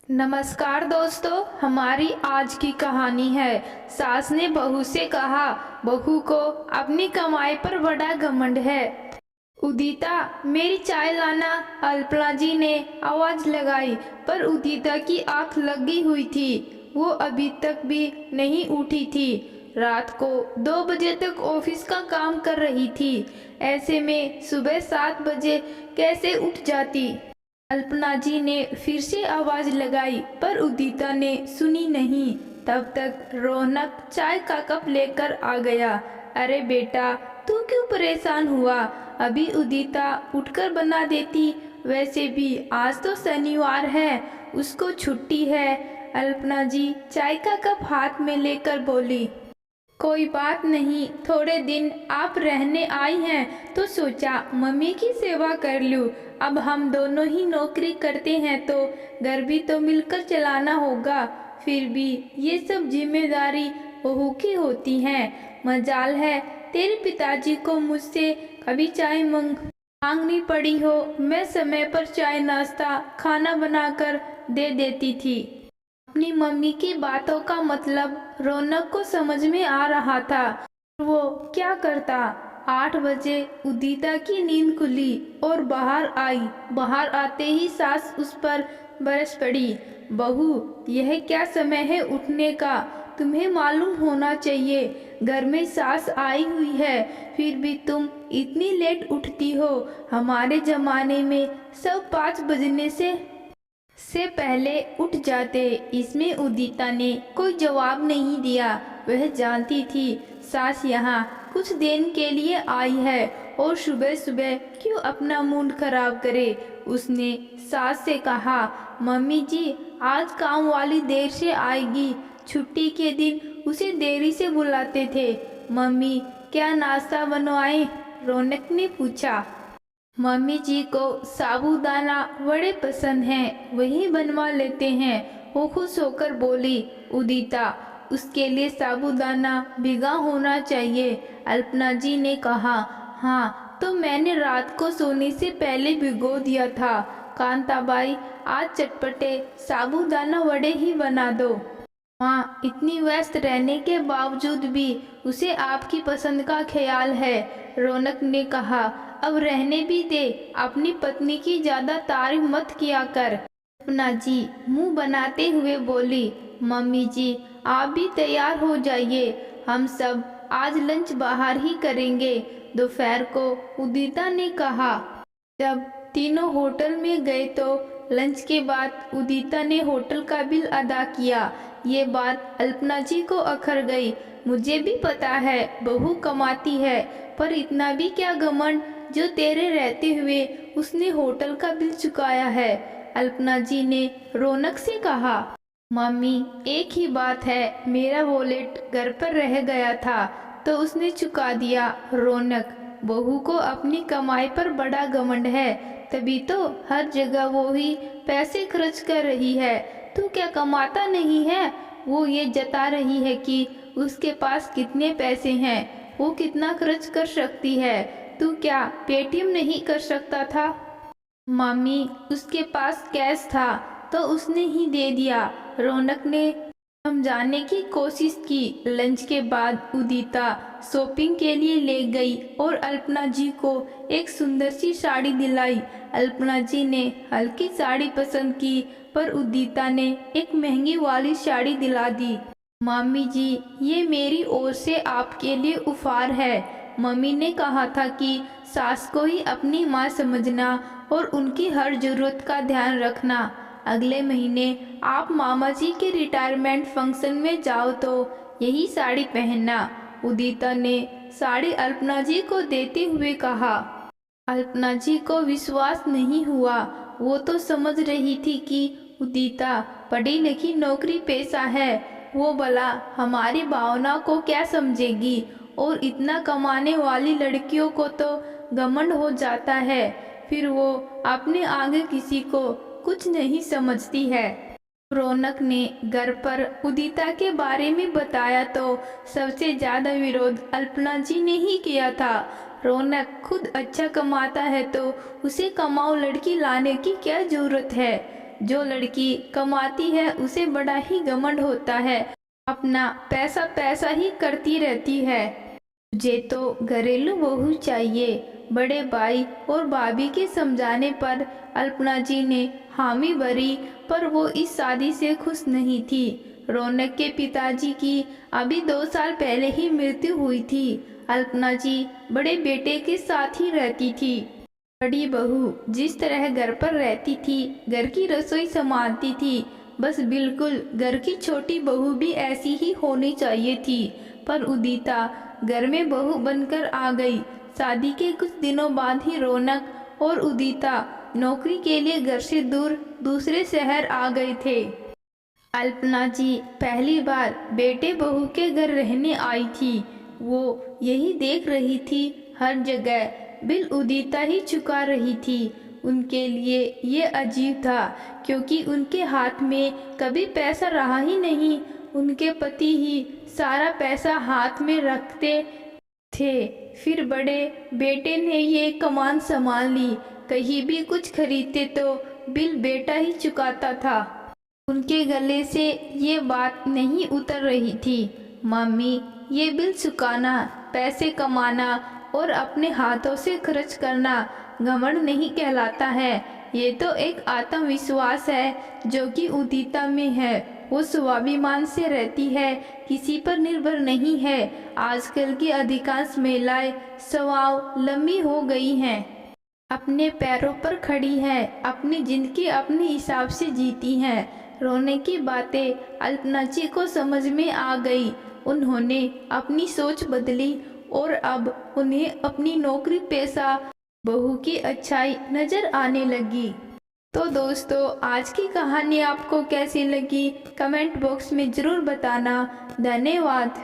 नमस्कार दोस्तों, हमारी आज की कहानी है सास ने बहू से कहा। बहू को अपनी कमाई पर बड़ा घमंड है। उदिता, मेरी चाय लाना। अल्पना जी ने आवाज लगाई, पर उदिता की आंख लगी हुई थी। वो अभी तक भी नहीं उठी थी। रात को 2 बजे तक ऑफिस का काम कर रही थी। ऐसे में सुबह 7 बजे कैसे उठ जाती। अल्पना जी ने फिर से आवाज लगाई, पर उदिता ने सुनी नहीं। तब तक रौनक चाय का कप लेकर आ गया। अरे बेटा, तू क्यों परेशान हुआ? अभी उदिता उठकर बना देती। वैसे भी आज तो शनिवार है, उसको छुट्टी है। अल्पना जी चाय का कप हाथ में लेकर बोली। कोई बात नहीं, थोड़े दिन आप रहने आई हैं तो सोचा मम्मी की सेवा कर लूं। अब हम दोनों ही नौकरी करते हैं तो घर भी तो मिलकर चलाना होगा। फिर भी ये सब जिम्मेदारी बहू की होती हैं। मजाल है तेरे पिताजी को मुझसे कभी चाय मांगनी पड़ी हो। मैं समय पर चाय नाश्ता खाना बनाकर दे देती थी। अपनी मम्मी की बातों का मतलब रौनक को समझ में आ रहा था। वो क्या करता। 8 बजे उदिता की नींद खुली और बाहर आई। बाहर आते ही सास उस पर बरस पड़ी। बहू, यह क्या समय है उठने का? तुम्हें मालूम होना चाहिए, घर में सास आई हुई है, फिर भी तुम इतनी लेट उठती हो। हमारे जमाने में सब 5 बजने से पहले उठ जाते। इसमें उदिता ने कोई जवाब नहीं दिया। वह जानती थी सास यहाँ कुछ दिन के लिए आई है और सुबह सुबह क्यों अपना मूड खराब करे। उसने सास से कहा, मम्मी जी, आज काम वाली देर से आएगी। छुट्टी के दिन उसे देरी से बुलाते थे। मम्मी, क्या नाश्ता बनवाएं? रौनक ने पूछा। मम्मी जी को साबूदाना वड़े पसंद हैं, वही बनवा लेते हैं, वो खुश होकर बोली। उदिता, उसके लिए साबूदाना भिगा होना चाहिए। अल्पना जी ने कहा। हाँ, तो मैंने रात को सोने से पहले भिगो दिया था। कांताबाई, आज चटपटे साबूदाना वड़े ही बना दो। माँ, इतनी व्यस्त रहने के बावजूद भी उसे आपकी पसंद का ख्याल है, रौनक ने कहा। अब रहने भी दे, अपनी पत्नी की ज्यादा तारीफ मत किया कर। अपना जी मुंह बनाते हुए बोली। मम्मी जी, आप भी तैयार हो जाइए, हम सब आज लंच बाहर ही करेंगे। दोपहर को उदिता ने कहा। जब तीनों होटल में गए तो लंच के बाद उदिता ने होटल का बिल अदा किया। ये बात अल्पना जी को अखर गई। मुझे भी पता है बहू कमाती है, पर इतना भी क्या घमंड जो तेरे रहते हुए उसने होटल का बिल चुकाया है। अल्पना जी ने रौनक से कहा। मम्मी, एक ही बात है, मेरा वॉलेट घर पर रह गया था तो उसने चुका दिया। रौनक, बहू को अपनी कमाई पर बड़ा घमंड है, तभी तो हर जगह वो ही पैसे खर्च कर रही है। तू क्या कमाता नहीं है? वो ये जता रही है कि उसके पास कितने पैसे हैं, वो कितना खर्च कर सकती है। तू क्या पेटीएम नहीं कर सकता था? मम्मी, उसके पास कैश था तो उसने ही दे दिया, रौनक ने समझाने की कोशिश की। लंच के बाद उदिता शॉपिंग के लिए ले गई और अल्पना जी को एक सुंदर सी साड़ी दिलाई। अल्पना जी ने हल्की साड़ी पसंद की, पर उदिता ने एक महंगी वाली साड़ी दिला दी। मम्मी जी, ये मेरी ओर से आपके लिए उपहार है। मम्मी ने कहा था कि सास को ही अपनी माँ समझना और उनकी हर जरूरत का ध्यान रखना। अगले महीने आप मामा जी के रिटायरमेंट फंक्शन में जाओ तो यही साड़ी पहनना। उदिता ने साड़ी अल्पना जी को देते हुए कहा। अल्पना जी को विश्वास नहीं हुआ। वो तो समझ रही थी कि उदिता पढ़ी लिखी नौकरी पेशा है, वो भला हमारी भावना को क्या समझेगी। और इतना कमाने वाली लड़कियों को तो घमंड हो जाता है, फिर वो अपने आगे किसी को कुछ नहीं समझती है। रौनक ने घर पर उदिता के बारे में बताया तो सबसे ज्यादा विरोध अल्पना जी ने ही किया था। रौनक खुद अच्छा कमाता है तो उसे कमाऊ लड़की लाने की क्या जरूरत है? जो लड़की कमाती है उसे बड़ा ही घमंड होता है, अपना पैसा पैसा ही करती रहती है। मुझे तो घरेलू बहू चाहिए। बड़े भाई और भाभी के समझाने पर अल्पना जी ने हामी भरी, पर वो इस शादी से खुश नहीं थी। रौनक के पिताजी की अभी 2 साल पहले ही मृत्यु हुई थी। अल्पना जी बड़े बेटे के साथ ही रहती थी। बड़ी बहू जिस तरह घर पर रहती थी, घर की रसोई संभालती थी, बस बिल्कुल घर की छोटी बहू भी ऐसी ही होनी चाहिए थी। पर उदिता घर में बहू बनकर आ गई। शादी के कुछ दिनों बाद ही रौनक और उदिता नौकरी के लिए घर से दूर दूसरे शहर आ गए थे। अल्पना जी पहली बार बेटे बहू के घर रहने आई थी। वो यही देख रही थी, हर जगह बिल उदिता ही चुका रही थी। उनके लिए ये अजीब था, क्योंकि उनके हाथ में कभी पैसा रहा ही नहीं। उनके पति ही सारा पैसा हाथ में रखते थे। फिर बड़े बेटे ने ये कमान संभाल ली। कहीं भी कुछ खरीदते तो बिल बेटा ही चुकाता था। उनके गले से ये बात नहीं उतर रही थी, मम्मी ये बिल चुकाना, पैसे कमाना और अपने हाथों से खर्च करना घमंड नहीं कहलाता है। ये तो एक आत्मविश्वास है जो कि उदिता में है। वो स्वाभिमान से रहती है, किसी पर निर्भर नहीं है। आजकल की अधिकांश महिलाएं स्वभाव लंबी हो गई हैं, अपने पैरों पर खड़ी हैं, अपनी जिंदगी अपने हिसाब से जीती हैं। रोने की बातें अल्पना जी को समझ में आ गई। उन्होंने अपनी सोच बदली और अब उन्हें अपनी नौकरी पेशा बहू की अच्छाई नजर आने लगी। तो दोस्तों, आज की कहानी आपको कैसी लगी कमेंट बॉक्स में ज़रूर बताना। धन्यवाद।